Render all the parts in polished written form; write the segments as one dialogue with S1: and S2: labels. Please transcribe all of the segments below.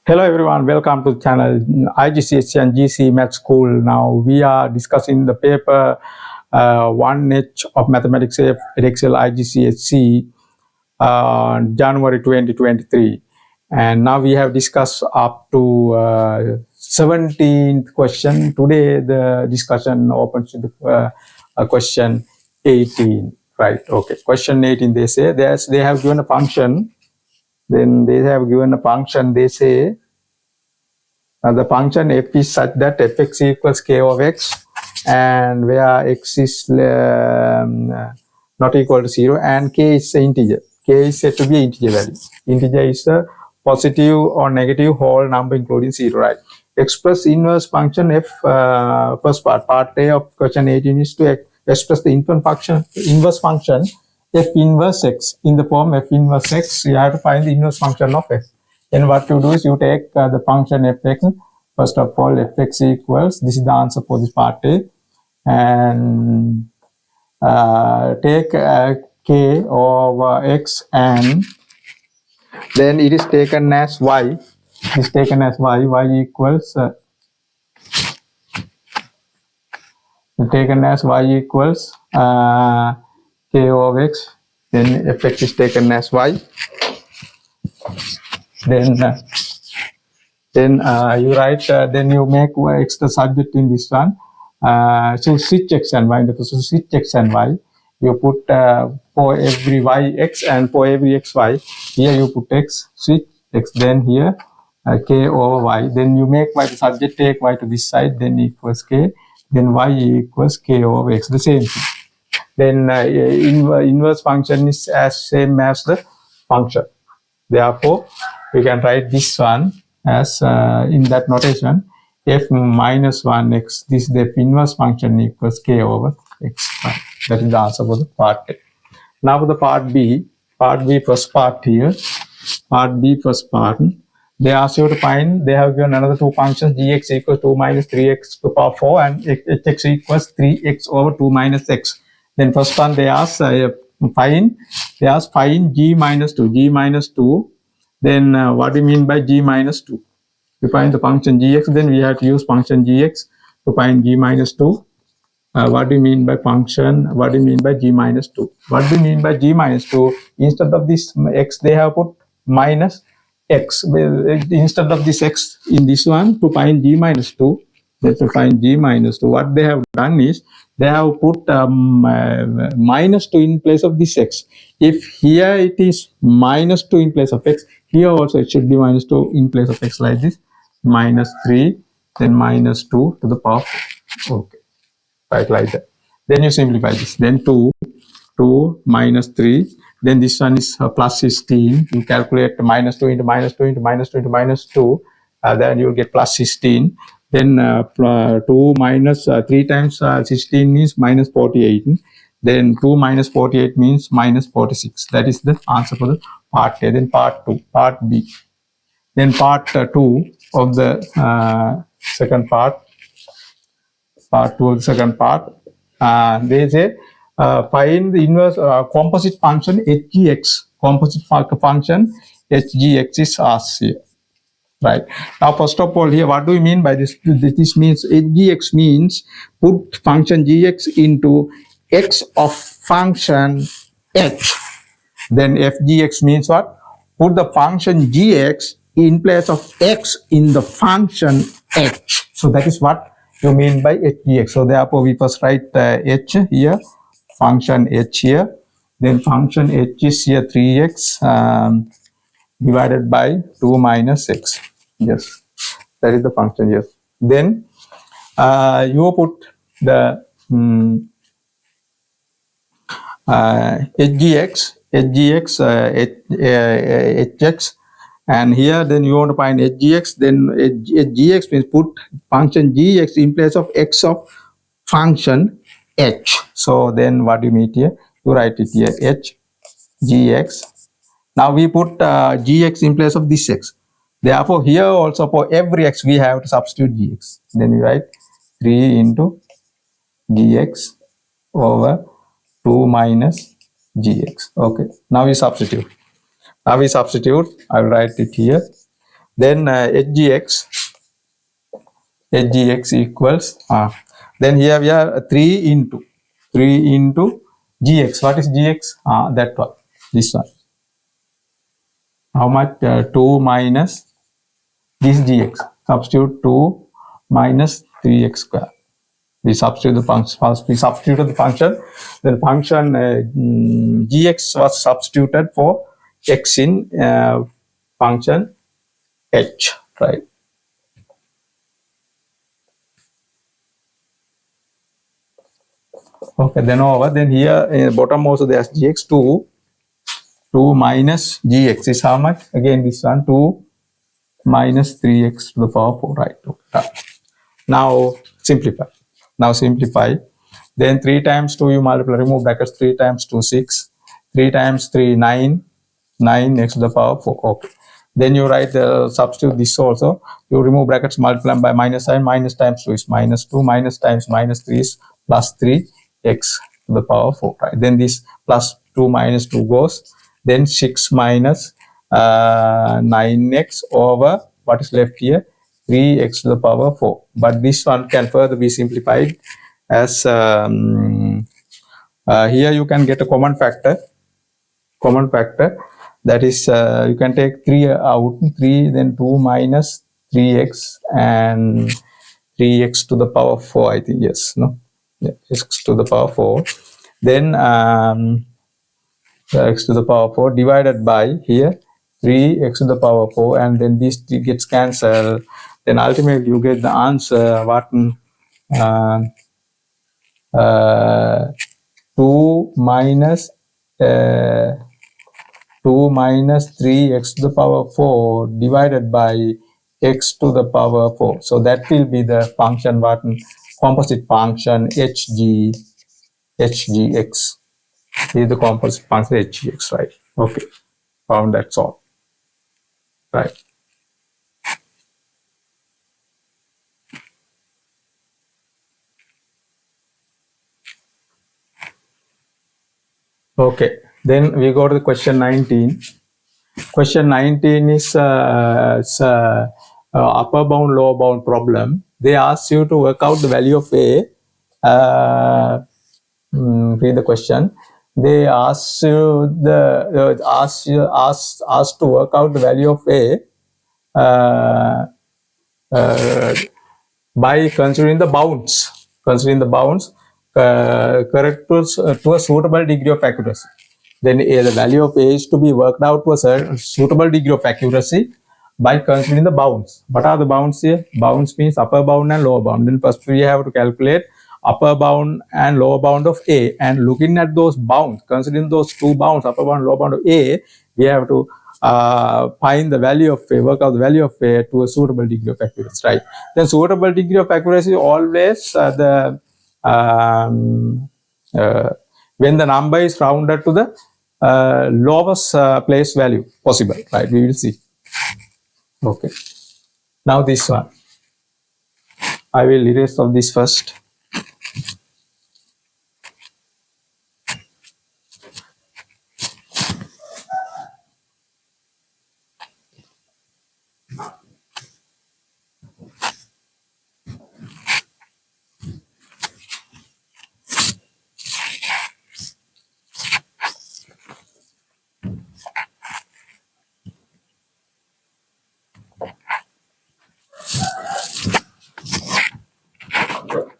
S1: Hello everyone, welcome to the channel IGCSE and GCSE Maths School. Now we are discussing the paper 1H of Mathematics F Edexcel IGCSE January 2023. And now we have discussed up to 17th question. Today the discussion opens to the question 18, right? Okay, question 18, they say they have given a function. Then they have given a function, they say the function f is such that fx equals k of x, and where x is not equal to 0 and k is an integer. K is said to be an integer value. Integer is a positive or negative whole number including 0, right? Express inverse function f, first part A of question 18 is to express the inverse function f inverse x in the form f inverse x. You have to find the inverse function of x. Then what you do is you take the function fx. First of all, fx equals, this is the answer for this part A, and take k over x, and then it is taken as y. It is taken as y equals taken as y equals k over x. Then fx is taken as y. Then you write, then you make x the subject in this one. So switch x and y. So switch x and y. You put for every y x and for every x y. Here you put x, switch x. Then here k over y. Then you make y the subject, take y to this side. Then equals k. Then y equals k over x. The same thing. Then inverse function is as same as the function. Therefore, we can write this one as in that notation, f minus 1x. This is the inverse function equals k over x. That is the answer for the part A. Now for the part B. Part B first part here. Part B first part. They ask you to find, they have given another two functions, gx equals 2 minus 3x to the power 4 and hx equals 3x over 2 minus x. Then first one they ask find g minus 2. G minus 2. Then what do you mean by g minus 2? To find the function gx, then we have to use function gx to find g minus 2. What do you mean by function? What do you mean by g minus 2? What do you mean by g minus 2? Instead of this x, they have put minus x. Instead of this x in this one, to find g minus 2, to find g minus 2, what they have done is, they have put minus 2 in place of this x. If here it is minus 2 in place of x, here also it should be minus 2 in place of x, like this. Minus 3, then minus 2 to the power 4. Okay. Right, like that. Then you simplify this. Then 2 minus 3. Then this one is plus 16. You calculate minus 2 into minus 2 into minus 2 into minus 2. Then you will get plus 16. Then 2 minus 3 times 16 means minus 48. Then 2 minus 48 means minus 46. That is the answer for the part A. Then part 2, part B. Then part 2 of the second part. Part 2 of the second part. They say find the inverse composite function hgx. Composite function hgx is asked here. Right. Now, first of all, here, what do we mean by this? This means hgx means put function gx into x of function h. Then fgx means what? Put the function gx in place of x in the function h. So that is what you mean by hgx. So therefore, we first write h here, function h here. Then function h is here 3x divided by 2 minus x. Yes, that is the function. Yes. Then you put the hgx, hx, and here then you want to find hgx. Then hgx means put function gx in place of x of function h. So then what do you mean here? You write it here h gx. Now we put gx in place of this x. Therefore, here also for every x we have to substitute gx. Then we write 3 into gx over 2 minus gx. Okay. Now we substitute. I will write it here. Then HGX equals, then here we have 3 into GX. What is GX? That one, this one. How much? 2 minus this GX. Substitute 2 minus 3x square. We substitute the function. First, we substituted the function. Then function GX was substituted for X in function H, right? Okay, then over. Then here in the bottom also there's GX 2 minus GX is how much? Again, this one 2 minus 3x to the power 4, right? Okay. Now simplify. Then 3 times 2 you multiply, remove brackets, 3 times 2, 6. 3 times 3, 9 x to the power 4. Okay. Then you write substitute this also. You remove brackets, multiply by minus sign. Minus times 2 is minus 2. Minus times minus 3 is plus 3x to the power 4. Right? Then this plus 2 minus 2 goes. Then 6 minus 9x over what is left here, 3x to the power 4. But this one can further be simplified as here you can get a common factor. That is, you can take 3 out, 3, then 2 minus 3x and 3x to the power 4, I think, yes, no? Yeah, x to the power 4. Then x to the power 4 divided by here 3x to the power 4, and then this gets cancelled. Then ultimately you get the answer what 2 minus 3x to the power 4 divided by x to the power 4. So that will be the function what composite function HGX is the composite function HGX, right? Okay, found that's all, right? Okay, then we go to the question 19. Question 19 is upper bound, lower bound problem. They ask you to work out the value of A. Read the question. They ask you ask to work out the value of A by considering the bounds. Correct to a suitable degree of accuracy. Then the value of A is to be worked out to a suitable degree of accuracy by considering the bounds. What are the bounds here? Bounds means upper bound and lower bound. Then first we have to calculate upper bound and lower bound of A, and looking at those bounds, considering those two bounds, upper bound and lower bound of A, we have to find the value of A, work out the value of A to a suitable degree of accuracy, right? Then suitable degree of accuracy always when the number is rounded to the lowest place value possible, right? We will see. Okay. Now this one. I will erase of this first.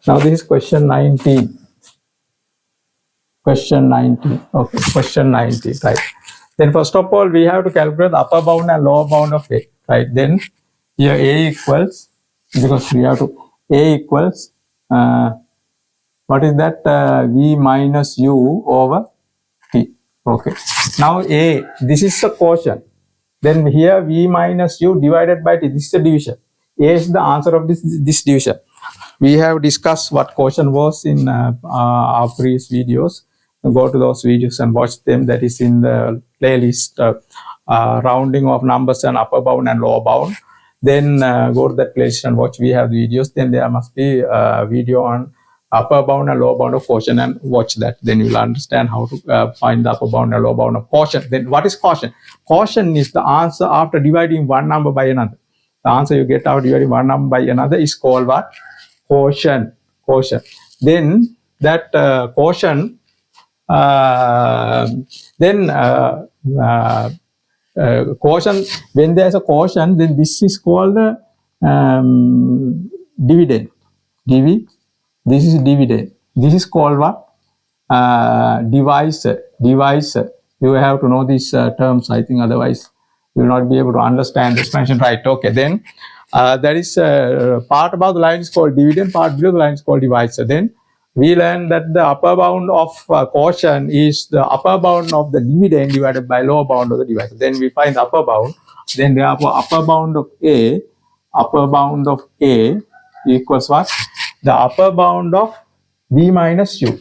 S1: Now this is question 19. Question 19. Okay, question 19, right? Then first of all, we have to calculate the upper bound and lower bound of A, right? Then here A equals, because we have to, A equals, what is that? V minus U over T. Okay. Now A, this is the quotient. Then here V minus U divided by T, this is the division. A is the answer of this division. We have discussed what quotient was in our previous videos. Go to those videos and watch them. That is in the playlist, rounding of numbers and upper bound and lower bound. Then go to that playlist and watch. We have the videos. Then there must be a video on upper bound and lower bound of quotient, and watch that. Then you will understand how to find the upper bound and lower bound of quotient. Then what is quotient? Quotient is the answer after dividing one number by another. the answer you get out dividing one number by another is called what? Quotient. Then that quotient, quotient, when there's a quotient, then this is called dividend. This is dividend. This is called what? Divisor. You have to know these terms, I think, otherwise you will not be able to understand the expression, right? Okay, then there is part above the line is called dividend, part below the line is called divisor. Then we learned that the upper bound of quotient is the upper bound of the dividend divided by lower bound of the divisor. Then we find the upper bound. Then therefore upper bound of A equals what? The upper bound of V minus U.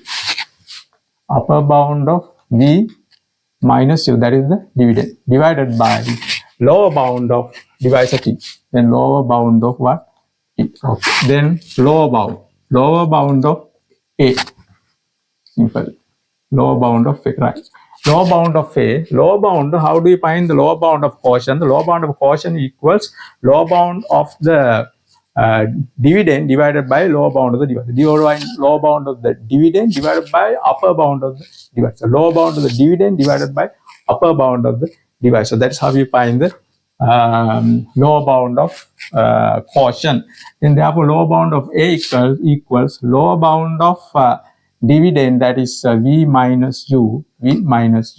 S1: Upper bound of V minus U, that is the dividend, divided by lower bound of divisor T. Then lower bound of what? T. Okay. Then lower bound of A. Simple. Lower bound of A, right? Lower bound of A. Lower bound, how do you find the lower bound of quotient? The lower bound of quotient equals lower bound of the dividend divided by lower bound of the divisor. Lower bound of the dividend divided by upper bound of the divisor. Lower bound of the dividend divided by upper bound of the divisor. That's how you find the lower bound of quotient. Then therefore lower bound of A equals lower bound of dividend, that is V minus U minus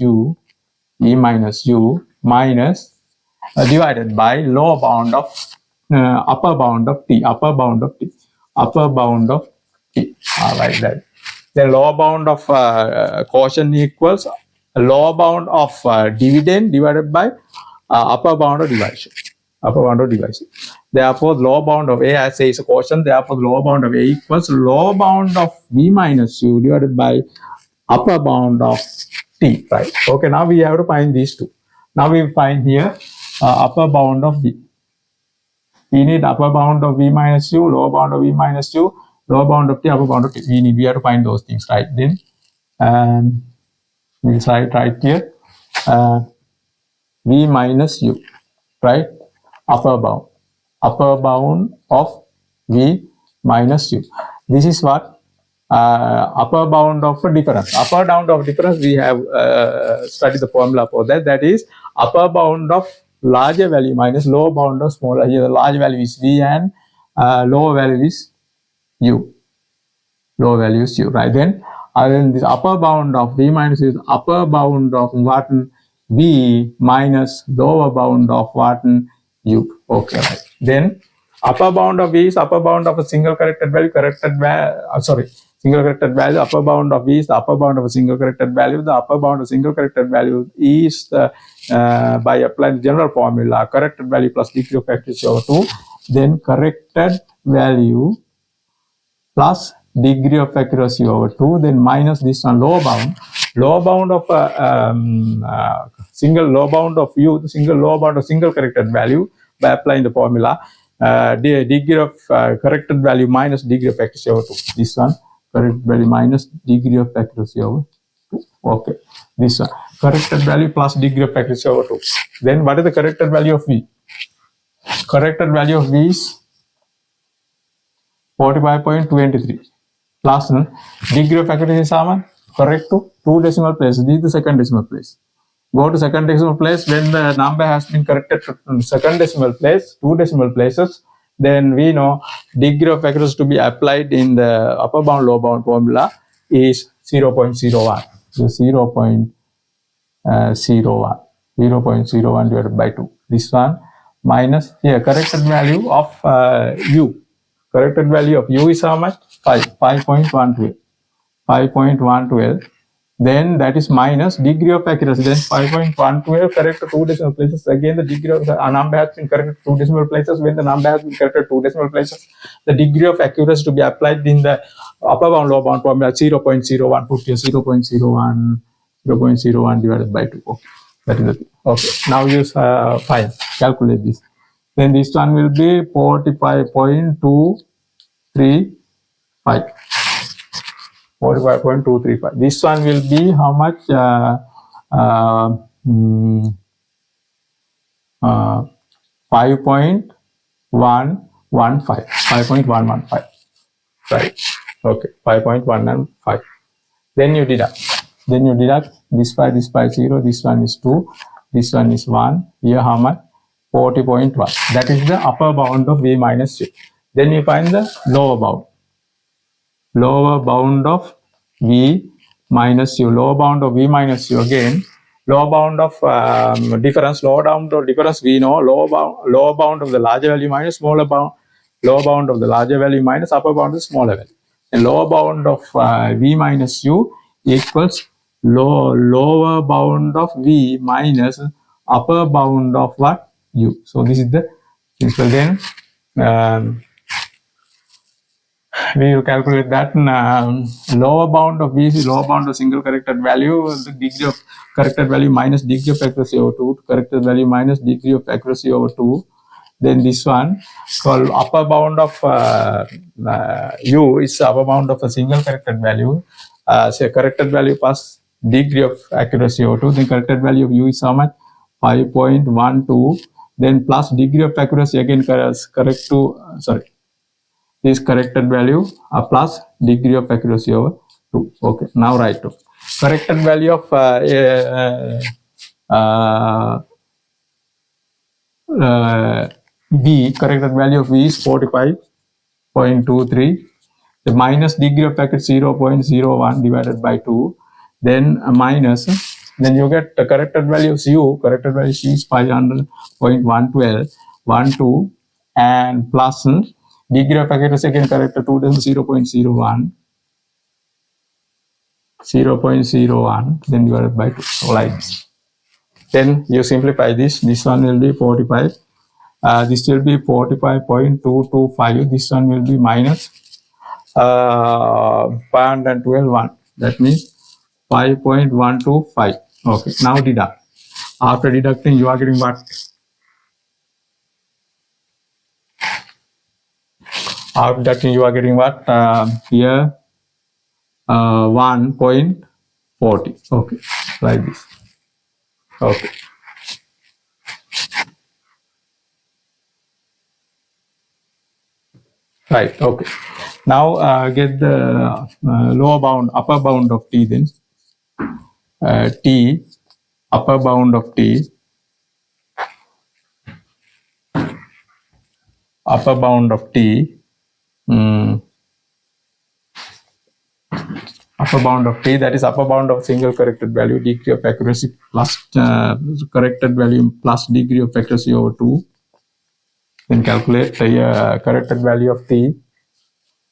S1: divided by lower bound of upper bound of T. All right, that. Then lower bound of quotient equals lower bound of dividend divided by upper bound of divisor. Therefore, lower bound of A, as A is a quotient, therefore lower bound of A equals lower bound of V minus U divided by upper bound of T. Right. Okay. Now we have to find these two. Now we find here upper bound of V. We need upper bound of V minus U, lower bound of V minus U, lower bound of T, upper bound of T. We have to find those things, right? Then we'll write right here V minus U, right? Upper bound of V minus U. This is what? Upper bound of difference. Upper bound of difference, we have studied the formula for that. That is upper bound of larger value minus lower bound of smaller. Here the large value is V and lower value is U. Right? Then this upper bound of V minus U is upper bound of what? V minus lower bound of what? U. Okay, right. Then upper bound of V is upper bound of a single corrected value. Single corrected value. Upper bound of V is the upper bound of a single corrected value. The upper bound of single corrected value is the by applying the general formula, corrected value plus degree of accuracy over 2. Then corrected value plus degree of accuracy over 2. Then minus this one, lower bound. Lower bound of single lower bound of U, the single lower bound of single corrected value by applying the formula. Degree of corrected value minus degree of accuracy over 2. This one, corrected value minus degree of accuracy over 2. Okay. This one, corrected value plus degree of accuracy over 2. Then what is the corrected value of V? Corrected value of V is 45.23 plus degree of accuracy is correct to 2 decimal places. This is the second decimal place. Go to second decimal place. When the number has been corrected to second decimal place, 2 decimal places, then we know degree of accuracy to be applied in the upper bound lower bound formula is 0.01. So 0.01 divided by 2. This one minus here corrected value of U. Corrected value of U is how much? 5.12. Then that is minus degree of accuracy. Then 5.12 correct to 2 decimal places. Again, the degree of the number has been corrected to 2 decimal places. When the number has been corrected to 2 decimal places, the degree of accuracy to be applied in the upper bound lower bound formula 0.01. Put here 0.01 divided by 2. Okay, that is the thing. Okay, now use calculate this. Then this one will be 45.235. 45.235. This one will be how much? 5.5. 5.115. 5.115. Right. Okay. 5.115. Then you deduct. This by 0. This one is 2. This one is 1. Here how much? 40.1. That is the upper bound of V minus U. Then you find the lower bound. Lower bound of V minus U. Lower bound of V minus U again. Lower bound of difference. Lower bound of difference we know. Lower bound of the larger value minus smaller bound. Lower bound of the larger value minus upper bound of the smaller value. And lower bound of V minus U equals lower bound of V minus upper bound of what? U. So this is the principle. Then we will calculate that lower bound of V is lower bound of single corrected value, the degree of corrected value minus degree of accuracy over 2, corrected value minus degree of accuracy over 2. Then this one called upper bound of U is upper bound of a single corrected value. Say corrected value plus degree of accuracy over 2. Then corrected value of U is how much? 5.12. Then plus degree of accuracy again this corrected value plus degree of accuracy over 2. Okay, now write to corrected value of B. Corrected value of B is 45.23. The minus degree of accuracy 0.01 divided by 2. Then minus. Then you get the corrected value of U. Corrected value is 500.112. 12 and plus degree of accuracy again corrected 2 is 0.01. 0.01 then divided by 2. So like this. Then you simplify this. This one will be 45. This will be 45.225. This one will be minus 512. That means 5.125. Okay. Now deduct. After deducting, you are getting what? After deducting, you are getting what? Here 1.40. Okay. Like this. Okay. Right. Okay. Now get the lower bound, upper bound of T then. T, upper bound of T. Upper bound of T. Upper bound of T, that is upper bound of single corrected value, degree of accuracy plus corrected value plus degree of accuracy over 2. Then calculate the corrected value of T,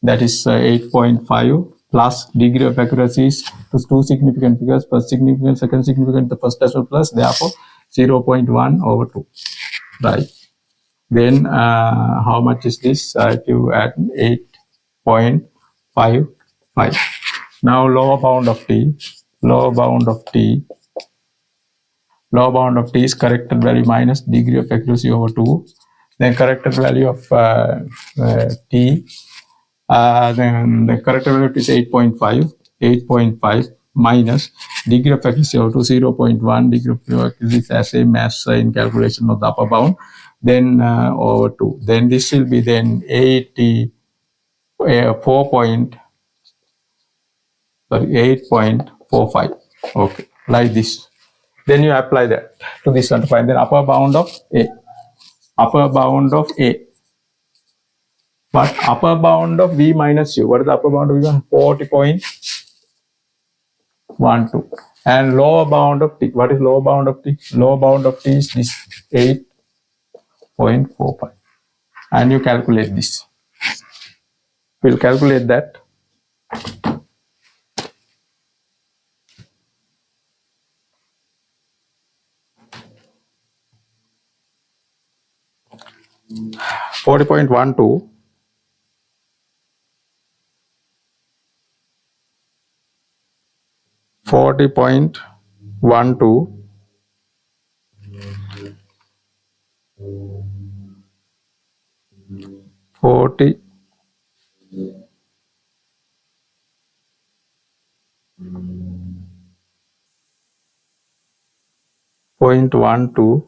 S1: that is 8.5 plus degree of accuracy is two significant figures, first significant, second significant, the first decimal plus, therefore 0.1 over 2. Right. Then how much is this? If you add 8.55. Now lower bound of T. Lower bound of T. Lower bound of T is corrected value minus degree of accuracy over 2. Then corrected value of T. Then the corrected value of T is 8.5. 8.5 minus degree of accuracy over 2, 0.1. Degree of accuracy is the same as in calculation of the upper bound. Then over 2. Then this will be then 8.45. Okay, like this. Then you apply that to this one to find the upper bound of A. Upper bound of A. But upper bound of V minus U. What is the upper bound of V? 40.12. And lower bound of T. What is lower bound of T? Lower bound of T is this 8.45. And you calculate this. We'll calculate that. .12 40.12 40.12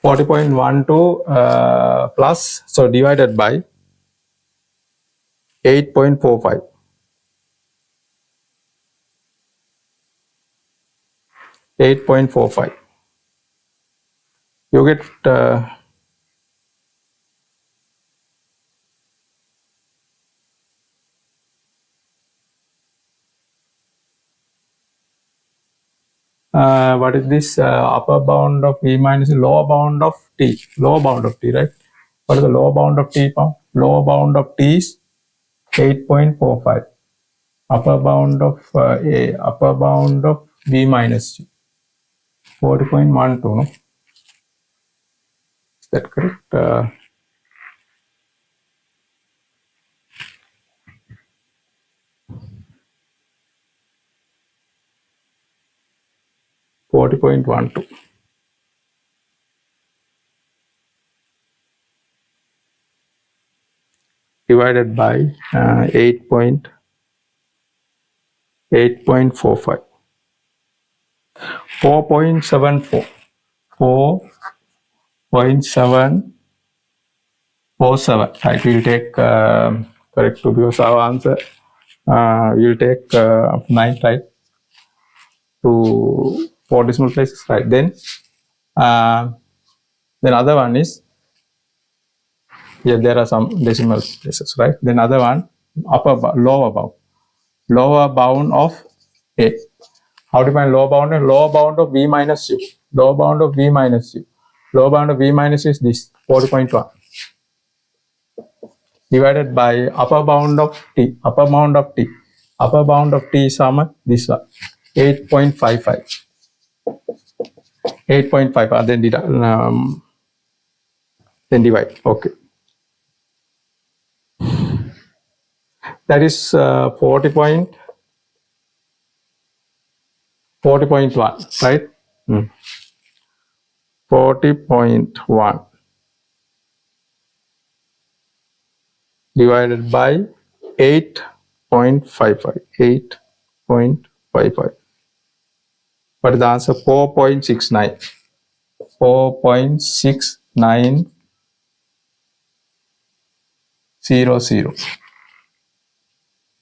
S1: 40.12 plus, so divided by 8.45. 8.45. You get what is this upper bound of v minus lower bound of t? Lower bound of t, right? What is the lower bound of t? Lower bound of t is 8.45. Upper bound of upper bound of v minus t 40.12. No, is that correct? 40.12 divided by 8.45. 4.74. 4.747. Right, we'll take correct to because our answer we'll take 9, right, to 4 decimal places, right? Then other one is here, there are some decimal places, right? Then other one, lower bound of a. How to find lower bound? Lower bound of v minus u. Lower bound of v minus u. Lower bound of v minus is this 40.1 divided by upper bound of t. Upper bound of t. Upper bound of t is how much? This one, 8.55. 8.5. Then divide. Okay. That is 40.1, right? 40.1 divided by 8.55. 8.55. What is the answer? 4.69. 4.6900.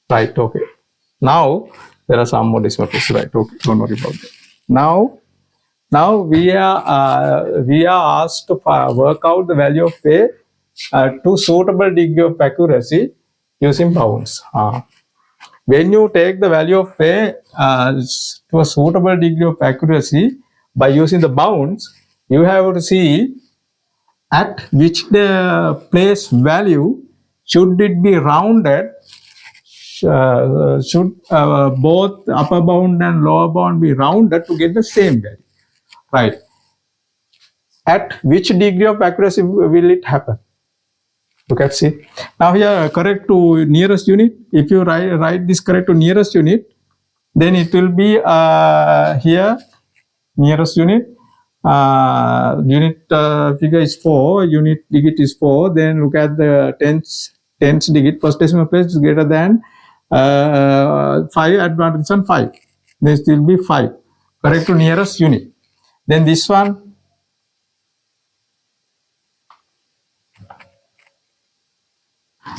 S1: Right, okay. Now there are some more decimal places, right? Okay, don't worry about that. Now we are asked to work out the value of a to suitable degree of accuracy using bounds. When you take the value of a to a suitable degree of accuracy by using the bounds, you have to see at which the place value should it be rounded. Should both upper bound and lower bound be rounded to get the same value, right? At which degree of accuracy will it happen? Look at, see. Now here, correct to nearest unit. If you write this correct to nearest unit, then it will be here nearest unit. Unit figure is 4. Unit digit is 4. Then look at the tens digit. First decimal place is greater than 5. Advantage on 5. This will be 5. Correct to nearest unit. Then this one.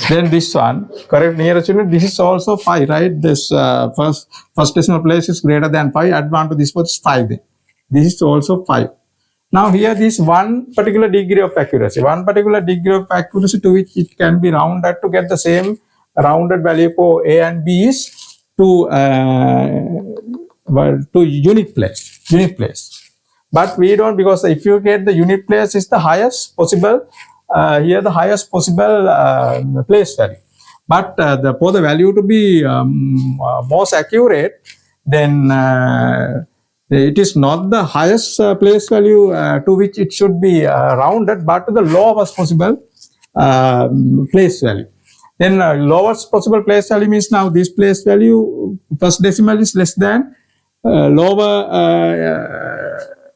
S1: Then this one, correct nearest unit, this is also 5, right? This first decimal place is greater than 5, advance to this one is 5 then. This is also 5. Now here this one particular degree of accuracy, to which it can be rounded to get the same rounded value for A and B is to unit place. But we don't, because if you get the unit place is the highest possible, here the highest possible place value. But for the value to be most accurate, then it is not the highest place value to which it should be rounded, but to the lowest possible place value. Then lowest possible place value means now this place value, first decimal is less than lower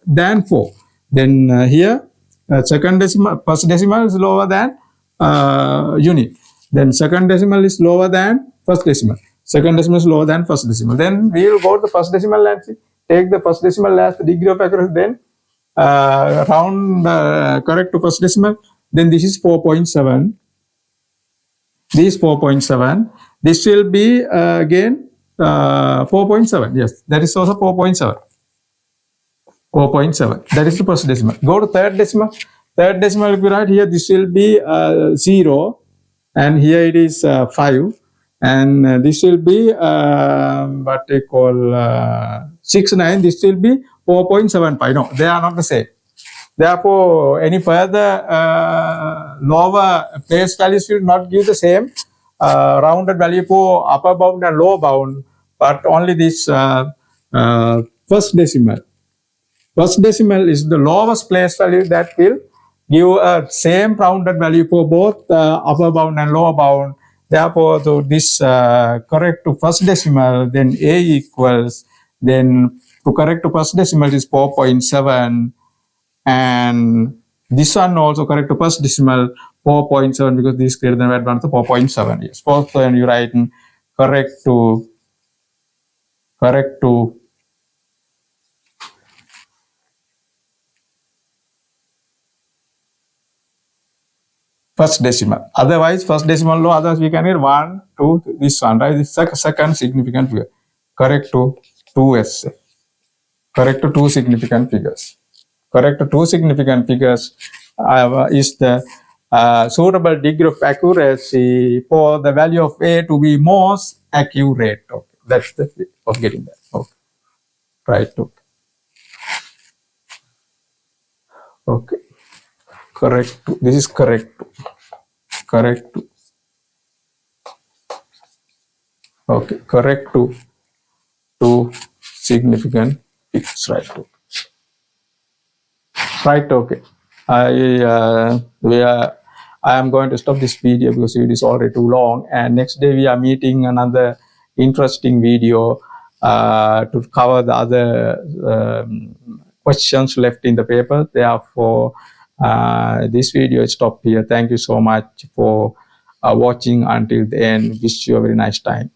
S1: than 4. Then here second decimal, first decimal is lower than unit. Then second decimal is lower than first decimal. Second decimal is lower than first decimal. Then we will go to the first decimal and see. Take the first decimal as the degree of accuracy. Then round correct to first decimal, then this is 4.7. This 4.7. This will be again 4.7. Yes, that is also 4.7. 4.7. That is the first decimal. Go to third decimal. Third decimal, if you write here, this will be 0, and here it is 5, and this will be what they call 6, 9. This will be 4.75. No, they are not the same. Therefore, any further lower place values will not give the same rounded value for upper bound and lower bound, but only this first decimal. First decimal is the lowest place value that will give a same rounded value for both upper bound and lower bound. Therefore, so this correct to first decimal, then A equals, then to correct to first decimal is 4.7, and this one also correct to first decimal 4.7, because this is greater than or equal to 4.7. Yes, fourth one you write in correct to first decimal. Otherwise, first decimal low, otherwise we can get 1, 2, this one, right? This second significant figure. Correct to 2 Correct to 2 significant figures. Correct to 2 significant figures is the suitable degree of accuracy for the value of A to be most accurate. Okay. That's the way of getting that. Okay. Right. Okay. Okay. Correct. This is correct. Correct. Okay. Correct to 2 significant figures. Right. Okay. Right. Okay. I am going to stop this video because it is already too long. And next day we are meeting another interesting video to cover the other questions left in the paper. Therefore, this video is stopped here. Thank you so much for watching until the end. Wish you a very nice time.